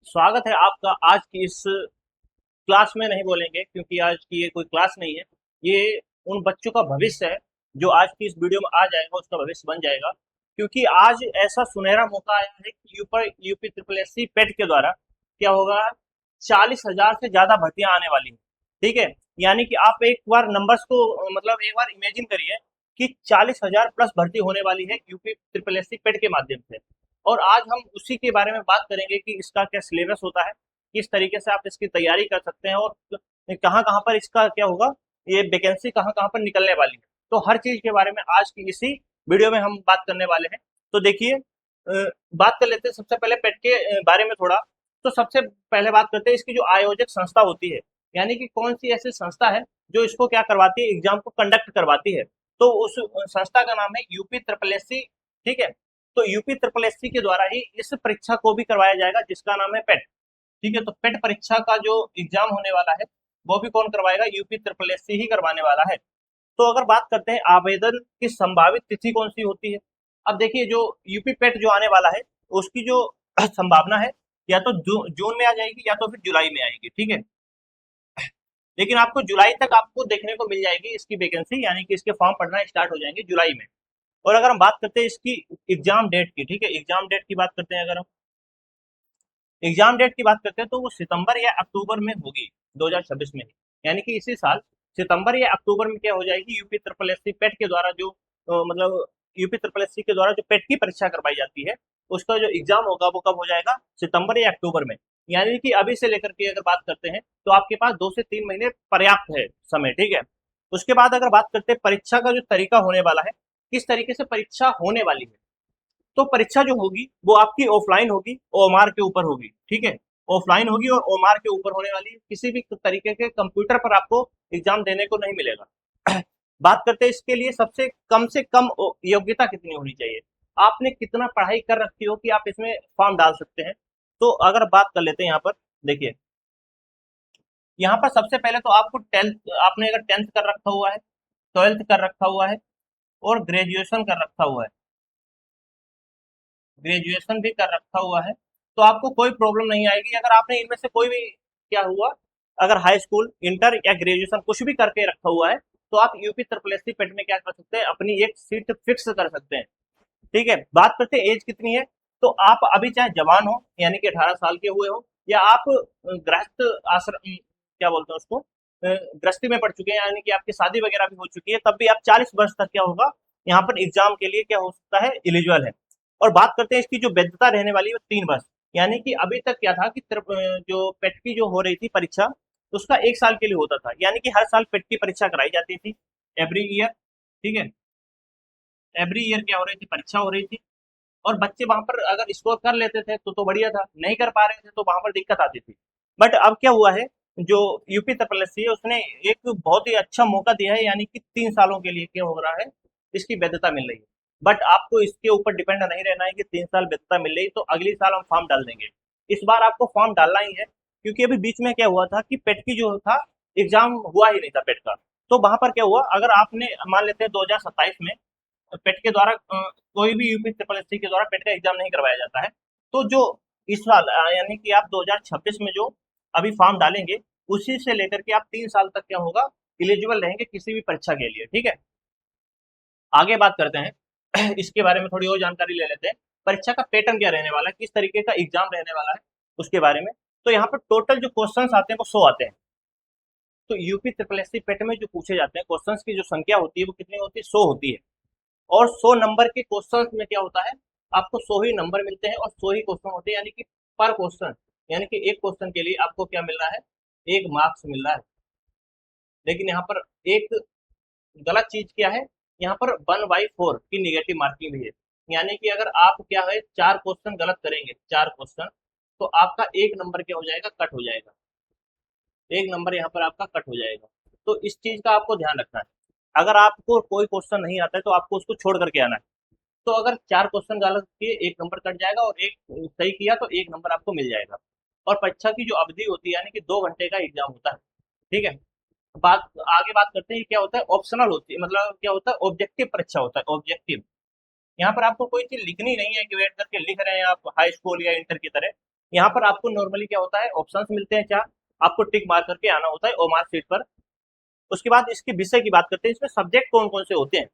स्वागत है आपका आज की इस क्लास में। नहीं बोलेंगे क्योंकि आज की ये कोई क्लास नहीं है। ये उन बच्चों का भविष्य है जो आज की इस वीडियो में आ जाएगा, उसका भविष्य बन जाएगा। क्योंकि आज ऐसा सुनहरा मौका आया है कि यूपी ट्रिपल एस सी पेट के द्वारा क्या होगा, 40,000 से ज्यादा भर्तियां आने वाली हैं। ठीक है, यानी कि आप एक बार नंबर्स को मतलब एक बार इमेजिन करिए कि 40,000 प्लस भर्ती होने वाली है यूपी ट्रिपल एस सी पेट के माध्यम से। और आज हम उसी के बारे में बात करेंगे कि इसका क्या सिलेबस होता है, किस तरीके से आप इसकी तैयारी कर सकते हैं और कहाँ कहाँ पर इसका क्या होगा, ये वैकेंसी कहाँ कहाँ पर निकलने वाली है। तो हर चीज के बारे में आज की इसी वीडियो में हम बात करने वाले हैं। तो देखिए, बात कर लेते हैं सबसे पहले पेट के बारे में थोड़ा। तो सबसे पहले बात करते हैं इसकी जो आयोजक संस्था होती है, यानी कि कौन सी ऐसी संस्था है जो इसको क्या करवाती है, एग्जाम को कंडक्ट करवाती है। तो उस संस्था का नाम है यूपी ट्रिपल एस सी। ठीक है, तो यूपी ट्रिपल एस सी के द्वारा ही इस परीक्षा को भी करवाया जाएगा जिसका नाम है पेट। ठीक है, तो पेट परीक्षा का जो एग्जाम होने वाला है वो भी कौन करवाएगा, यूपी ट्रिपल एस सी ही करवाने वाला है। तो अगर बात करते हैं आवेदन की संभावित तिथि कौन सी होती है। अब देखिए, जो यूपी पेट जो आने वाला है उसकी जो संभावना है, या तो जून में आ जाएगी या तो फिर जुलाई में आएगी। ठीक है, लेकिन आपको जुलाई तक आपको देखने को मिल जाएगी इसकी वैकेंसी, यानी कि इसके फॉर्म पड़ना स्टार्ट हो जाएंगे जुलाई में। और अगर हम बात करते हैं इसकी एग्जाम डेट की, ठीक है, एग्जाम डेट की बात करते हैं, अगर हम एग्जाम डेट की बात करते हैं तो वो सितंबर या अक्टूबर में होगी 2026 में, यानी कि इसी साल सितंबर या अक्टूबर में क्या हो जाएगी, यूपी ट्रिपल एस सी पेट के द्वारा जो मतलब यूपी ट्रिपल एस सी के द्वारा जो पेट की परीक्षा करवाई जाती है उसका जो एग्जाम होगा वो कब हो जाएगा, सितंबर या अक्टूबर में। यानी कि अभी से लेकर के अगर बात करते हैं तो आपके पास 2 से 3 महीने पर्याप्त है समय। ठीक है, उसके बाद अगर बात करते हैं परीक्षा का जो तरीका होने वाला है, किस तरीके से परीक्षा होने वाली है। तो परीक्षा जो होगी वो आपकी ऑफलाइन होगी, ओएमआर के ऊपर होगी। ठीक है, ऑफलाइन होगी और ओएमआर के ऊपर होने वाली है, किसी भी तरीके के कंप्यूटर पर आपको एग्जाम देने को नहीं मिलेगा। बात करते हैं इसके लिए सबसे कम से कम योग्यता कितनी होनी चाहिए, आपने कितना पढ़ाई कर रखी हो कि आप इसमें फॉर्म डाल सकते हैं। तो अगर बात कर लेते हैं यहाँ पर, देखिए यहाँ पर सबसे पहले तो आपको टेंथ, आपने अगर टेंथ कर रखा हुआ है, ट्वेल्थ कर रखा हुआ है और ग्रेजुएशन कर रखा हुआ है, ग्रेजुएशन भी कर रखा हुआ है, तो आपको कोई प्रॉब्लम नहीं आएगी। अगर आपने इनमें से कोई भी क्या हुआ, अगर हाई स्कूल, इंटर या ग्रेजुएशन कुछ भी करके रखा हुआ है तो आप यूपी ट्रिपल एस सी पेट में क्या कर सकते हैं, अपनी एक सीट फिक्स कर सकते हैं। ठीक है, बात करते हैं एज कितनी है। तो आप अभी चाहे जवान हो, यानी कि 18 साल के हुए हो, या आप गृहस्थ आश्रम क्या बोलते हैं उसको, गृहस्थी में पढ़ चुके हैं, यानी कि आपकी शादी वगैरह भी हो चुकी है, तब भी आप 40 वर्ष तक क्या होगा, यहाँ पर एग्जाम के लिए क्या हो सकता है, एलिजिबल है। और बात करते हैं इसकी जो वैधता रहने वाली है 3 वर्ष। यानी कि अभी तक क्या था कि जो पेट की जो हो रही थी परीक्षा, उसका 1 साल के लिए होता था, यानी कि हर साल पेट की परीक्षा कराई जाती थी, एवरी ईयर। ठीक है, एवरी ईयर क्या हो रही थी, परीक्षा हो रही थी। और बच्चे वहां पर अगर स्कोर कर लेते थे तो बढ़िया था, नहीं कर पा रहे थे तो वहां पर दिक्कत आती थी। बट अब क्या हुआ है, जो यूपी तपलसी है उसने एक बहुत ही अच्छा मौका दिया है, यानी कि 3 सालों के लिए क्या हो रहा है, इसकी वैधता मिल रही है। बट आपको इसके ऊपर डिपेंड नहीं रहना है कि 3 साल वैधता मिल रही तो अगली साल हम फॉर्म डाल देंगे। इस बार आपको फॉर्म डालना ही है, क्योंकि अभी बीच में क्या हुआ था कि पेट की जो था एग्जाम हुआ ही नहीं था पेट का। तो वहां पर क्या हुआ, अगर आपने मान लेते हैं 2027 में पेट के द्वारा कोई भी यूपी ट्रिपल एससी के द्वारा पेट का एग्जाम नहीं करवाया जाता है, तो जो इस साल यानी कि आप 2026 में जो अभी फॉर्म डालेंगे, उसी से लेकर के आप 3 साल तक क्या होगा, एलिजिबल रहेंगे किसी भी परीक्षा के लिए। ठीक है, आगे बात करते हैं इसके बारे में थोड़ी और जानकारी ले लेते हैं। परीक्षा का पैटर्न क्या रहने वाला है, किस तरीके का एग्जाम रहने वाला है उसके बारे में। तो यहाँ पर टोटल जो क्वेश्चंस आते हैं वो 100 आते हैं। तो यूपी ट्रिपल एससी पेट में जो पूछे जाते हैं क्वेश्चंस की जो संख्या होती है वो कितनी होती है, 100 होती है। और 100 नंबर के क्वेश्चन में क्या होता है, आपको 100 ही नंबर मिलते हैं और 100 ही क्वेश्चन होते हैं, यानी कि पर क्वेश्चन, यानी कि एक क्वेश्चन के लिए आपको क्या मिल रहा है, 1 मार्क्स मिल रहा है। लेकिन यहाँ पर एक गलत चीज क्या है, यहाँ पर 1/4 की निगेटिव मार्किंग भी है। यानी कि अगर आप क्या है 4 क्वेश्चन गलत करेंगे, 4 क्वेश्चन, तो आपका 1 नंबर क्या हो जाएगा, कट हो जाएगा। 1 नंबर यहाँ पर आपका कट हो जाएगा। तो इस चीज का आपको ध्यान रखना है। अगर आपको कोई क्वेश्चन नहीं आता है तो आपको उसको छोड़ करके आना है। तो अगर 4 क्वेश्चन गलत किए 1 नंबर कट जाएगा और एक सही किया तो 1 नंबर आपको मिल जाएगा। और परीक्षा की जो अवधि होती है, यानी कि 2 घंटे का एग्जाम होता है। ठीक है, बात आगे बात करते हैं, क्या होता है ऑप्शनल होती है, मतलब क्या होता है, ऑब्जेक्टिव परीक्षा होता है, ऑब्जेक्टिव। यहाँ पर आपको कोई चीज लिखनी नहीं है कि वेट करके लिख रहे हैं आप हाई स्कूल या इंटर की तरह। यहाँ पर आपको नॉर्मली क्या होता है, ऑप्शंस मिलते हैं चार, आपको टिक मार करके आना होता है ओमार शीट पर। उसके बाद इसके विषय की बात करते हैं, इसमें सब्जेक्ट कौन कौन से होते हैं।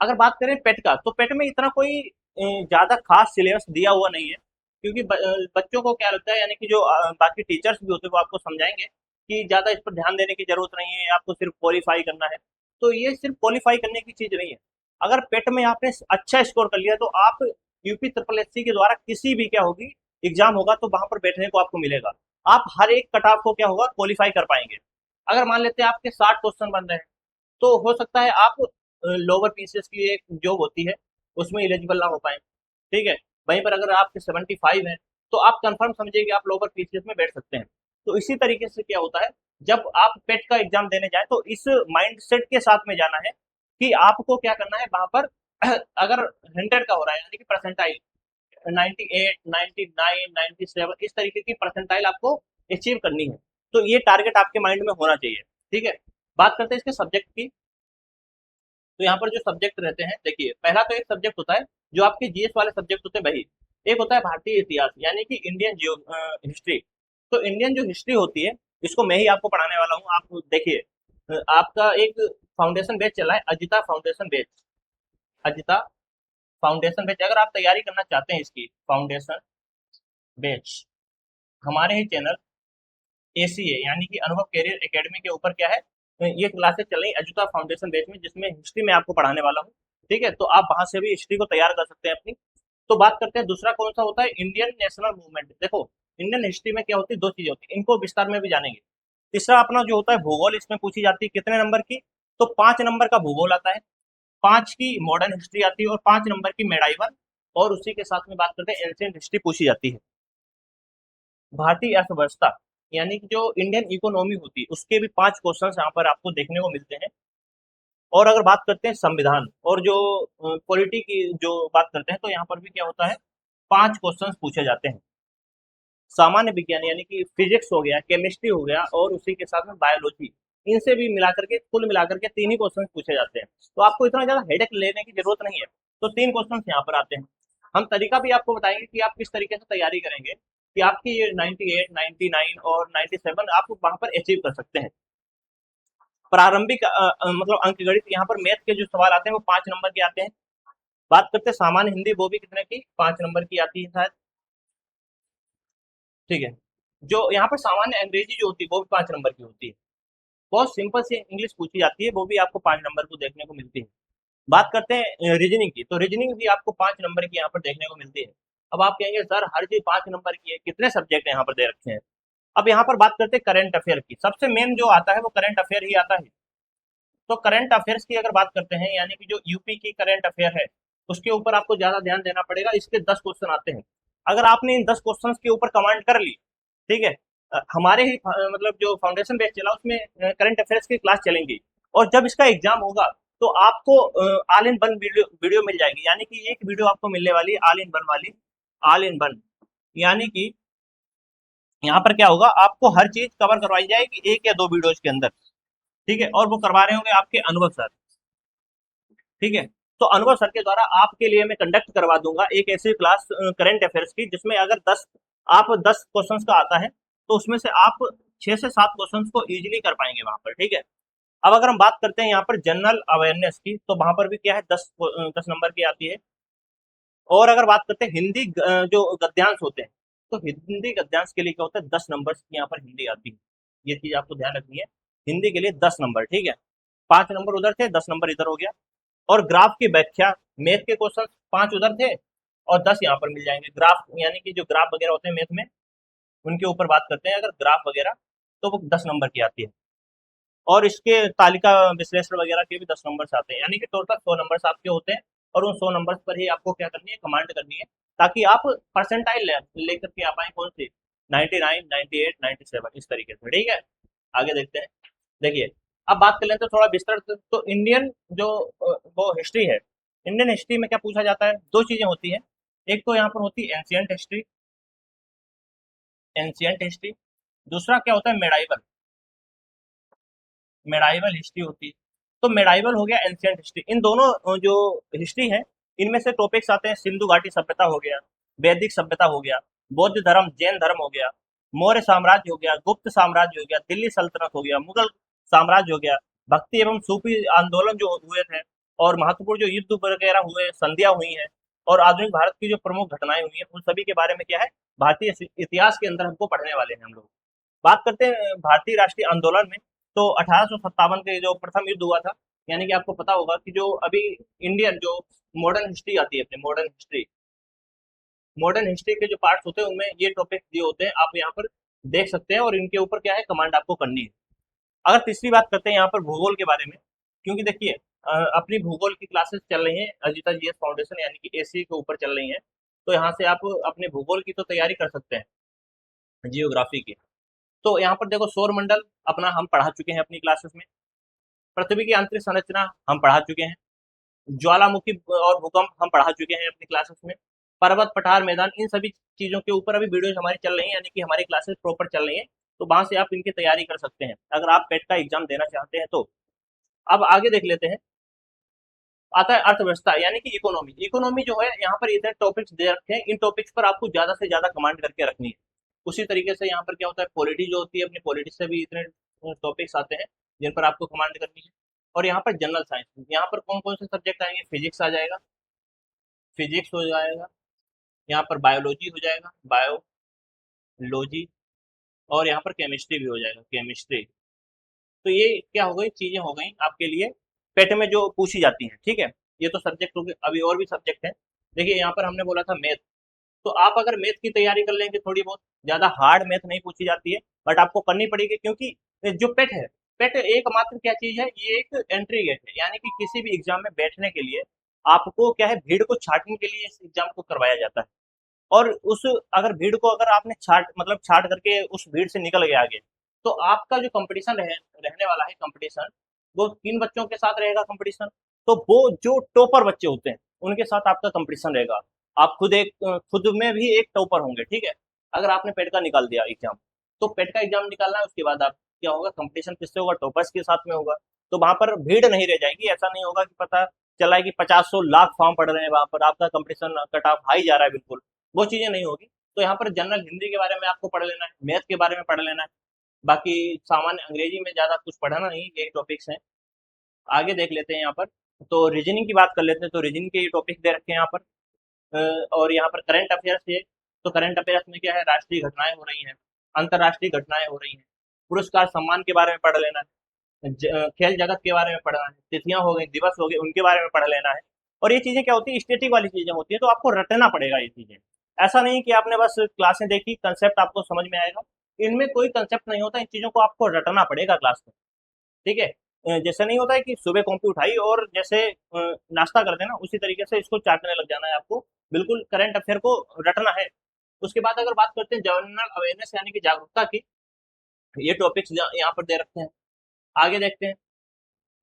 अगर बात करें पेट का, तो पेट में इतना कोई ज्यादा खास सिलेबस दिया हुआ नहीं है, क्योंकि बच्चों को क्या लगता है, यानी कि जो बाकी टीचर्स भी होते हैं वो आपको समझाएंगे कि ज्यादा इस पर ध्यान देने की जरूरत नहीं है, आपको सिर्फ क्वालिफाई करना है। तो ये सिर्फ क्वालिफाई करने की चीज नहीं है। अगर पेट में आपने अच्छा स्कोर कर लिया तो आप यूपी ट्रिपल एससी के द्वारा किसी भी क्या होगी एग्जाम होगा तो वहां पर बैठने को आपको मिलेगा। आप हर एक कट ऑफ को क्या होगा क्वालिफाई कर पाएंगे। अगर मान लेते हैं आपके 60 क्वेश्चन बन रहे हैं, तो हो सकता है आप लोअर पीसीएस की एक जॉब होती है उसमें एलिजिबल ना हो पाए, ठीक है। वहीं पर अगर आपके 75 है तो आप कंफर्म समझिए कि आप लोअर पीसीएस में बैठ सकते हैं। तो इसी तरीके से क्या होता है, जब आप पेट का एग्जाम देने जाए तो इस माइंड सेट के साथ में जाना है कि आपको क्या करना है वहां पर अगर 100 का हो रहा है यानी कि परसेंटाइल 98, 99, 97 इस तरीके की परसेंटाइल आपको अचीव करनी है। तो ये टारगेट आपके माइंड में होना चाहिए, ठीक है। बात करते हैं इसके सब्जेक्ट की। तो यहाँ पर जो सब्जेक्ट रहते हैं, देखिए पहला तो एक सब्जेक्ट होता है जो आपके जीएस वाले सब्जेक्ट होते हैं वही। एक होता है भारतीय इतिहास यानी कि इंडियन जियो हिस्ट्री। तो इंडियन जो हिस्ट्री होती है इसको मैं ही आपको पढ़ाने वाला हूँ। आप देखिए आपका एक फाउंडेशन बैच चला है, Ajita foundation batch. Ajita foundation batch अगर आप तैयारी करना चाहते हैं इसकी फाउंडेशन बैच, हमारे ही चैनल एसीए यानी कि अनुभव कैरियर एकेडमी के ऊपर क्या है, ये क्लासेस चल रही अजुता फाउंडेशन बैच में, जिसमें हिस्ट्री में आपको पढ़ाने वाला हूँ, ठीक है। तो आप वहां से भी हिस्ट्री को तैयार कर सकते हैं अपनी। तो बात करते हैं दूसरा कौन सा होता है, इंडियन नेशनल मूवमेंट। देखो इंडियन हिस्ट्री में क्या होती है, दो चीजें होती है, इनको विस्तार में भी जानेंगे। तीसरा अपना जो होता है भूगोल, इसमें पूछी जाती है कितने नंबर की, तो 5 नंबर का भूगोल आता है, 5 की मॉडर्न हिस्ट्री आती है और 5 नंबर की मेडाइवल। और उसी के साथ में बात करते हैं एंशियंट हिस्ट्री पूछी जाती है। भारतीय अर्थव्यवस्था यानी कि जो इंडियन इकोनॉमी होती है उसके भी 5 क्वेश्चन यहाँ पर आपको देखने को मिलते हैं। और अगर बात करते हैं संविधान और जो पॉलिटी की जो बात करते हैं, तो यहाँ पर भी क्या होता है 5 क्वेश्चन पूछे जाते हैं। सामान्य विज्ञान यानी कि फिजिक्स हो गया, केमिस्ट्री हो गया और उसी के साथ में बायोलॉजी, इनसे भी मिलाकर के कुल मिलाकर के 3 ही क्वेश्चन पूछे जाते हैं। तो आपको इतना ज्यादा हेडेक लेने की जरूरत नहीं है। तो 3 क्वेश्चन यहाँ पर आते हैं। हम तरीका भी आपको बताएंगे कि आप किस तरीके से तैयारी करेंगे कि आपकी ये 98, 99 और 97 आप वहां पर अचीव कर सकते हैं। प्रारंभिक मतलब अंक गणित, यहाँ पर मैथ के जो सवाल आते हैं वो 5 नंबर के आते हैं। बात करते हैं सामान्य हिंदी, वो भी कितने की 5 नंबर की आती है शायद, ठीक है। जो यहाँ पर सामान्य अंग्रेजी जो होती है वो भी 5 नंबर की होती है। बहुत सिंपल सी इंग्लिश पूछी जाती है, वो भी आपको 5 नंबर को देखने को मिलती है। बात करते हैं रीजनिंग की, तो रीजनिंग भी आपको 5 नंबर की यहाँ पर देखने को मिलती है। अब आप कहेंगे सर हर चीज 5 नंबर की है, कितने सब्जेक्ट यहाँ पर दे रखे हैं। अब यहाँ पर बात करते हैं करंट अफेयर की, सबसे मेन जो आता है वो करंट अफेयर ही आता है। तो करंट अफेयर्स की अगर बात करते हैं यानी कि जो यूपी की करंट अफेयर है उसके ऊपर आपको ज्यादा ध्यान देना पड़ेगा। इसके 10 क्वेश्चन आते हैं। अगर आपने इन 10 क्वेश्चन के ऊपर कमांड कर ली, ठीक है, हमारे ही मतलब जो फाउंडेशन बैच चला उसमें करंट अफेयर्स की क्लास चलेंगी। और जब इसका एग्जाम होगा तो आपको all in one video video मिल जाएगी, यानी कि एक वीडियो आपको मिलने वाली है ऑल इन वन वाली। ऑल इन वन यानी कि यहाँ पर क्या होगा, आपको हर चीज कवर करवाई जाएगी एक या दो वीडियोज के अंदर, ठीक है। और वो करवा रहे होंगे आपके अनुभव सर, ठीक है। तो अनुभव सर के द्वारा आपके लिए मैं कंडक्ट करवा दूंगा एक ऐसी क्लास करंट अफेयर्स की, जिसमें अगर 10 क्वेश्चंस का आता है तो उसमें से आप 6 से 7 क्वेश्चंस को इजीली कर पाएंगे वहां पर, ठीक है। अब अगर हम बात करते हैं यहाँ पर जनरल अवेयरनेस की, तो वहां पर भी क्या है 10 नंबर की आती है। और अगर बात करते हैं हिंदी जो गद्यांश होते हैं, तो हिंदी गद्यांश के लिए क्या होता है 10 नंबर की यहाँ पर हिंदी आती है। ये चीज आपको ध्यान रखनी है, हिंदी के लिए 10 नंबर, ठीक है। 5 नंबर उधर थे, 10 नंबर इधर हो गया। और ग्राफ की व्याख्या, मैथ के क्वेश्चन 5 उधर थे और 10 यहाँ पर मिल जाएंगे। ग्राफ यानी कि जो ग्राफ वगैरह होते हैं मैथ में, उनके ऊपर बात करते हैं अगर ग्राफ वगैरह, तो वो 10 नंबर की आती है। और इसके तालिका विश्लेषण वगैरह के भी 10 नंबर से आते हैं, यानी कि टोटल 100 नंबर आपके होते हैं। और उन 100 नंबर पर ही आपको क्या करनी है, कमांड करनी है, ताकि आप परसेंटाइल लेकर के आ पाए कौन सी 99, 98, 97 इस तरीके से, ठीक है। आगे देखते हैं। देखिए अब बात कर लेते हैं थोड़ा विस्तार से। तो इंडियन जो वो हिस्ट्री है, इंडियन हिस्ट्री में क्या पूछा जाता है, दो चीजें होती हैं। एक तो यहाँ पर होती है एंशियंट हिस्ट्री, एंशियंट हिस्ट्री। दूसरा क्या होता है मेडाइवल, मेडाइवल हिस्ट्री होती है। तो मेडाइवल हो गया, एंशियंट हिस्ट्री, इन दोनों जो हिस्ट्री है इनमें से टॉपिक्स आते हैं, सिंधु घाटी सभ्यता हो गया, वैदिक सभ्यता हो गया, बौद्ध धर्म, जैन धर्म हो गया, मौर्य साम्राज्य हो गया, गुप्त साम्राज्य हो गया, दिल्ली सल्तनत हो गया, मुगल साम्राज्य हो गया, भक्ति एवं सूफी आंदोलन जो हुए थे, और महत्वपूर्ण जो युद्ध वगैरह हुए, संधियां हुई हैं, और आधुनिक भारत की जो प्रमुख घटनाएं हुई हैं, उन सभी के बारे में क्या है, भारतीय इतिहास के अंदर हमको पढ़ने वाले हैं हम लोग। बात करते हैं भारतीय राष्ट्रीय आंदोलन में, तो 1857 के जो प्रथम युद्ध हुआ था, यानी कि आपको पता होगा कि जो अभी इंडियन जो मॉडर्न हिस्ट्री आती है, अपनी मॉडर्न हिस्ट्री के जो पार्ट्स होते हैं उनमें ये टॉपिक दिए होते हैं, आप यहाँ पर देख सकते हैं, और इनके ऊपर क्या है, कमांड आपको करनी है। अगर तीसरी बात करते हैं यहाँ पर भूगोल के बारे में, क्योंकि देखिए अपनी भूगोल की क्लासेस चल रही हैं अजिता जीएस फाउंडेशन यानी कि एसी के ऊपर चल रही हैं, तो यहाँ से आप अपने भूगोल की तो तैयारी कर सकते हैं, जियोग्राफी की। तो यहाँ पर देखो, सौर मंडल अपना हम पढ़ा चुके हैं अपनी क्लासेस में, पृथ्वी की आंतरिक संरचना हम पढ़ा चुके हैं, ज्वालामुखी और भूकंप हम पढ़ा चुके हैं अपनी क्लासेस में, पर्वत, पठार, मैदान, इन सभी चीजों के ऊपर अभी वीडियोस हमारी चल रही हैं, यानी कि हमारी क्लासेस प्रॉपर चल रही हैं, तो वहां से आप इनकी तैयारी कर सकते हैं अगर आप पेट का एग्जाम देना चाहते हैं तो। अब आगे देख लेते हैं, आता है अर्थव्यवस्था यानी कि इकोनॉमी। इकोनॉमी जो है, यहाँ पर इतने टॉपिक्स दे रखे हैं, इन टॉपिक्स पर आपको ज्यादा से ज्यादा कमांड करके रखनी है। उसी तरीके से यहाँ पर क्या होता है, पॉलिटी जो होती है, अपनी पॉलिटी से भी इतने टॉपिक्स आते हैं जिन पर आपको कमांड करनी है। और यहाँ पर जनरल साइंस, यहाँ पर कौन कौन से सब्जेक्ट आएंगे, फिजिक्स आ जाएगा, फिजिक्स हो जाएगा, यहाँ पर बायोलॉजी हो जाएगा, बायोलॉजी, और यहाँ पर केमिस्ट्री भी हो जाएगा, केमिस्ट्री। तो ये क्या हो गई, चीजें हो गई आपके लिए पेट में जो पूछी जाती हैं, ठीक है। ये तो सब्जेक्ट हो गए, अभी और भी सब्जेक्ट हैं। देखिए यहाँ पर हमने बोला था मैथ, तो आप अगर मैथ की तैयारी कर लेंगे, थोड़ी बहुत, ज्यादा हार्ड मैथ नहीं पूछी जाती है, बट आपको करनी पड़ेगी, क्योंकि जो पेट है, पेट एकमात्र क्या चीज है, ये एक एंट्री गेट है, यानी कि किसी भी एग्जाम में बैठने के लिए आपको क्या है, भीड़ को छाटने के लिए इस एग्जाम को करवाया जाता है। और उस अगर भीड़ को अगर आपने छाट करके उस भीड़ से निकल गए आगे, तो आपका जो कंपटीशन रहने वाला है, कंपटीशन वो किन बच्चों के साथ रहेगा कंपटीशन, तो वो जो टॉपर बच्चे होते हैं उनके साथ आपका कंपटीशन रहेगा। आप खुद में भी एक टॉपर होंगे, ठीक है। अगर आपने पेट का निकाल दिया एग्जाम, तो पेट का एग्जाम निकालना है, उसके बाद आप क्या होगा, कंपटीशन किससे होगा, टॉपर्स के साथ में होगा। तो वहां पर भीड़ नहीं रह जाएगी, ऐसा नहीं होगा कि पता चला है कि 50-100 लाख फॉर्म पड़ रहे हैं, वहां पर आपका कंपटीशन कट ऑफ हाई जा रहा है, बिल्कुल वो चीजें नहीं होगी। तो यहाँ पर जनरल हिंदी के बारे में आपको पढ़ लेना है, मैथ के बारे में पढ़ लेना है, बाकी सामान्य अंग्रेजी में ज्यादा कुछ पढ़ना नहीं, यही टॉपिक्स हैं। आगे देख लेते हैं यहाँ पर, तो रीजनिंग की बात कर लेते हैं, तो रीजनिंग के ये टॉपिक दे रखे हैं यहाँ पर। और यहाँ पर करंट अफेयर्स है, तो करंट अफेयर्स में क्या है, राष्ट्रीय घटनाएं हो रही हैं, अंतर्राष्ट्रीय घटनाएं हो रही हैं, पुरस्कार सम्मान के बारे में पढ़ लेना है, खेल जगत के बारे में पढ़ना है, तिथियां हो गई, दिवस हो गए, उनके बारे में पढ़ लेना है। और ये चीजें क्या होती है, स्टेटिक वाली चीजें होती है, तो आपको रटना पड़ेगा ये चीजें। ऐसा नहीं कि आपने बस क्लासें देखी, कंसेप्ट आपको समझ में आएगा, इनमें कोई कंसेप्ट नहीं होता, इन चीजों को आपको रटना पड़ेगा क्लास में, ठीक है। जैसे नहीं होता है कि सुबह कॉपी उठाई और जैसे नाश्ता कर देना, उसी तरीके से इसको चाटने लग जाना है आपको, बिल्कुल करंट अफेयर को रटना है। उसके बाद अगर बात करते हैं जनरल अवेयरनेस यानी कि जागरूकता की, ये टॉपिक्स यहाँ पर दे रखते हैं। आगे देखते हैं,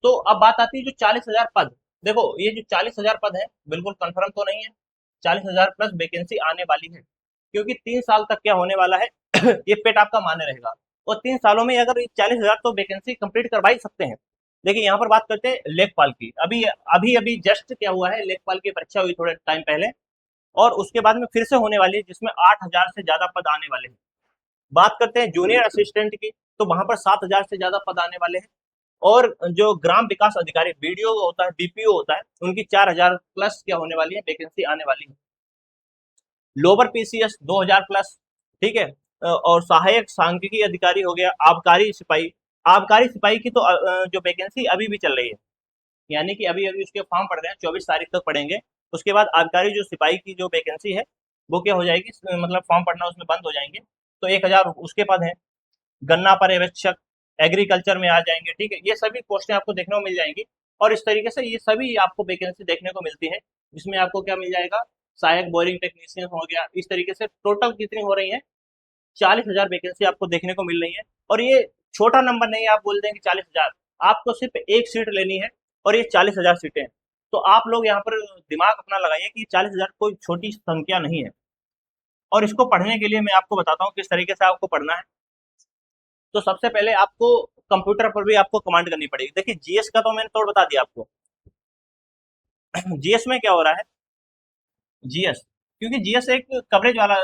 तो अब बात आती है जो 40,000 पद। देखो ये जो 40,000 पद है, बिल्कुल कंफर्म तो नहीं है, 40,000 प्लस वैकेंसी आने वाली है, क्योंकि 3 साल तक क्या होने वाला है ये पेट आपका मान्य रहेगा, और 3 सालों में अगर 40,000 तो वैकेंसी कंप्लीट करवा ही सकते हैं। देखिए यहाँ पर बात करते हैं लेखपाल की, अभी अभी अभी जस्ट क्या हुआ है, लेखपाल की परीक्षा हुई थोड़े टाइम पहले, और उसके बाद में फिर से होने वाली है, जिसमें 8,000 से ज्यादा पद आने वाले हैं। बात करते हैं जूनियर असिस्टेंट की, तो वहां पर 7,000 से ज्यादा पद आने वाले हैं। और जो ग्राम विकास अधिकारी बीडीओ होता है, बीपीओ होता है, उनकी 4,000 प्लस क्या होने वाली है, वैकेंसी आने वाली है। लोअर पीसीएस 2,000 प्लस, ठीक है। और सहायक सांख्यिकी अधिकारी हो गया, आबकारी सिपाही, आबकारी सिपाही की तो जो वैकेंसी अभी भी चल रही है, यानी कि अभी अभी उसके फॉर्म पड़ रहे हैं, 24 तारीख तक पड़ेंगे। उसके बाद आबकारी जो सिपाही की जो वैकेंसी है, वो क्या हो जाएगी, मतलब फॉर्म पड़ना उसमें बंद हो जाएंगे, तो 1,000 उसके पद हैं। गन्ना पर्यवेक्षक एग्रीकल्चर में आ जाएंगे, ठीक है। ये सभी पोस्टें आपको देखने को मिल जाएंगी, और इस तरीके से ये सभी आपको वैकेंसी देखने को मिलती है, जिसमें आपको क्या मिल जाएगा, सहायक बोरिंग टेक्नीशियन हो गया, इस तरीके से टोटल कितनी हो रही है, 40,000 वैकेंसी आपको देखने को मिल रही है। और ये छोटा नंबर नहीं है, आप बोल देंगे 40,000, आपको सिर्फ एक सीट लेनी है, और ये 40,000 सीटें हैं। तो आप लोग यहाँ पर दिमाग अपना लगाइए कि 40,000 कोई छोटी संख्या नहीं है। और इसको पढ़ने के लिए मैं आपको बताता हूँ किस तरीके से आपको पढ़ना है। तो सबसे पहले आपको कंप्यूटर पर भी आपको कमांड करनी पड़ेगी। देखिए जीएस का तो मैंने तोड़ बता दिया आपको। जीएस में क्या हो रहा है, जीएस, क्योंकि जीएस एक कवरेज वाला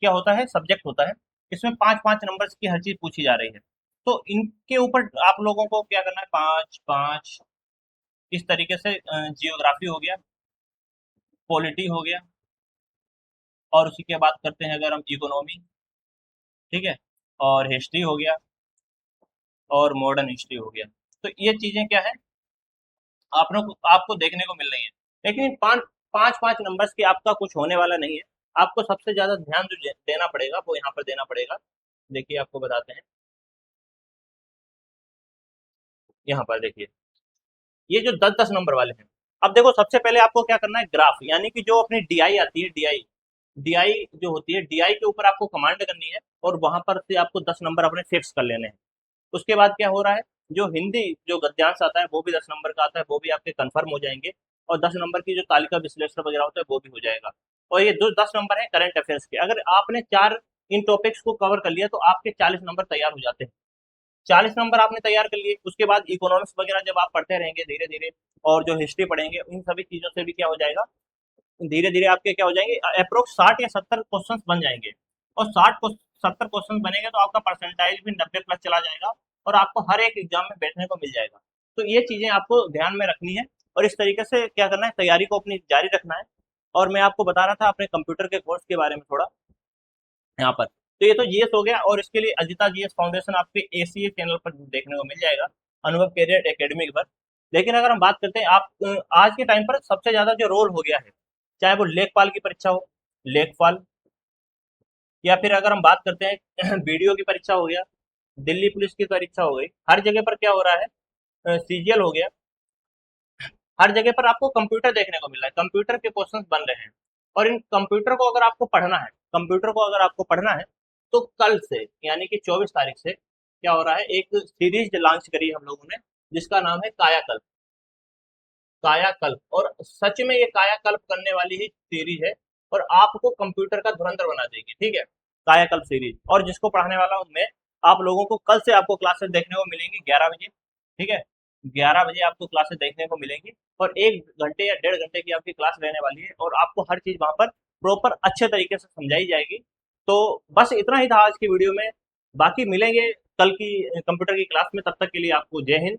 क्या होता है, सब्जेक्ट होता है। इसमें 5-5 नंबर्स की हर चीज़ पूछी जा रही है। तो इनके ऊपर आप लोगों को क्या करना है, 5-5 इस तरीके से जियोग्राफी हो गया, पॉलिटी हो गया, और उसी के बाद करते हैं अगर हम इकोनॉमी, ठीक है, और हिस्ट्री हो गया, और मॉडर्न हिस्ट्री हो गया। तो ये चीज़ें क्या है, आपको देखने को मिल रही है। लेकिन इन पाँच पाँच पाँच नंबर्स की आपका कुछ होने वाला नहीं है। आपको सबसे ज्यादा ध्यान जो देना पड़ेगा वो यहाँ पर देना पड़ेगा। देखिए आपको बताते हैं, यहाँ पर देखिए, ये जो 10-10 नंबर वाले हैं। अब देखो सबसे पहले आपको क्या करना है, ग्राफ, यानी कि जो अपनी डीआई आती है, डीआई डीआई जो होती है, डीआई के ऊपर आपको कमांड करनी है, और वहां पर से आपको 10 नंबर अपने फिक्स कर लेने हैं। उसके बाद क्या हो रहा है, जो हिंदी जो गद्यांश आता है वो भी 10 नंबर का आता है, वो भी आपके कंफर्म हो जाएंगे। और 10 नंबर की जो तालिका विश्लेषण वगैरह होता है वो भी हो जाएगा। और ये जो 10 नंबर है करंट अफेयर्स के, अगर आपने चार इन टॉपिक्स को कवर कर लिया तो आपके 40 नंबर तैयार हो जाते हैं। 40 नंबर आपने तैयार कर लिए, उसके बाद इकोनॉमिक्स वगैरह जब आप पढ़ते रहेंगे धीरे धीरे, और जो हिस्ट्री पढ़ेंगे, इन सभी चीजों से भी क्या हो जाएगा, धीरे धीरे आपके क्या हो जाएंगे, अप्रोक्स 60 या 70 क्वेश्चन बन जाएंगे। और 60 क्वेश्चन बनेंगे तो आपका परसेंटाइज भी 90 प्लस चला जाएगा, और आपको हर एक एग्जाम में बैठने को मिल जाएगा। तो ये चीजें आपको ध्यान में रखनी है, और इस तरीके से क्या करना है, तैयारी को अपनी जारी रखना है। और मैं आपको बता रहा था अपने कंप्यूटर के कोर्स के बारे में थोड़ा यहाँ पर। तो ये तो जीएस हो गया, और इसके लिए अजिता जीएस फाउंडेशन आपके एसीए चैनल पर देखने को मिल जाएगा, अनुभव कैरियर एकेडमी पर। लेकिन अगर हम बात करते हैं, आप आज के टाइम पर सबसे ज्यादा जो रोल हो गया है, चाहे वो लेखपाल की परीक्षा हो, लेखपाल, या फिर अगर हम बात करते हैं बीडीओ की परीक्षा हो गया, दिल्ली पुलिस की परीक्षा हो गई, हर जगह पर क्या हो रहा है, सीजीएल हो गया, हर जगह पर आपको कंप्यूटर देखने को मिल रहा है, कंप्यूटर के क्वेश्चंस बन रहे हैं। और इन कंप्यूटर को अगर आपको पढ़ना है, कंप्यूटर को अगर आपको पढ़ना है, तो कल से यानी कि 24 तारीख से क्या हो रहा है, एक सीरीज लॉन्च करी है हम लोगों ने, जिसका नाम है कायाकल्प। कायाकल्प, और सच में ये कायाकल्प करने वाली ही सीरीज है, और आपको कंप्यूटर का धुरंधर बना देगी, ठीक है, कायाकल्प सीरीज। और जिसको पढ़ाने वाला हूं मैं, आप लोगों को कल से आपको क्लासेस देखने को मिलेंगी 11 बजे, ठीक है, 11 बजे आपको क्लासेस देखने को मिलेंगी। और 1 घंटे या 1.5 घंटे की आपकी क्लास रहने वाली है, और आपको हर चीज वहां पर प्रॉपर अच्छे तरीके से समझाई जाएगी। तो बस इतना ही था आज की वीडियो में। बाकी मिलेंगे कल की कंप्यूटर की क्लास में, तब तक के लिए आपको जय हिंद।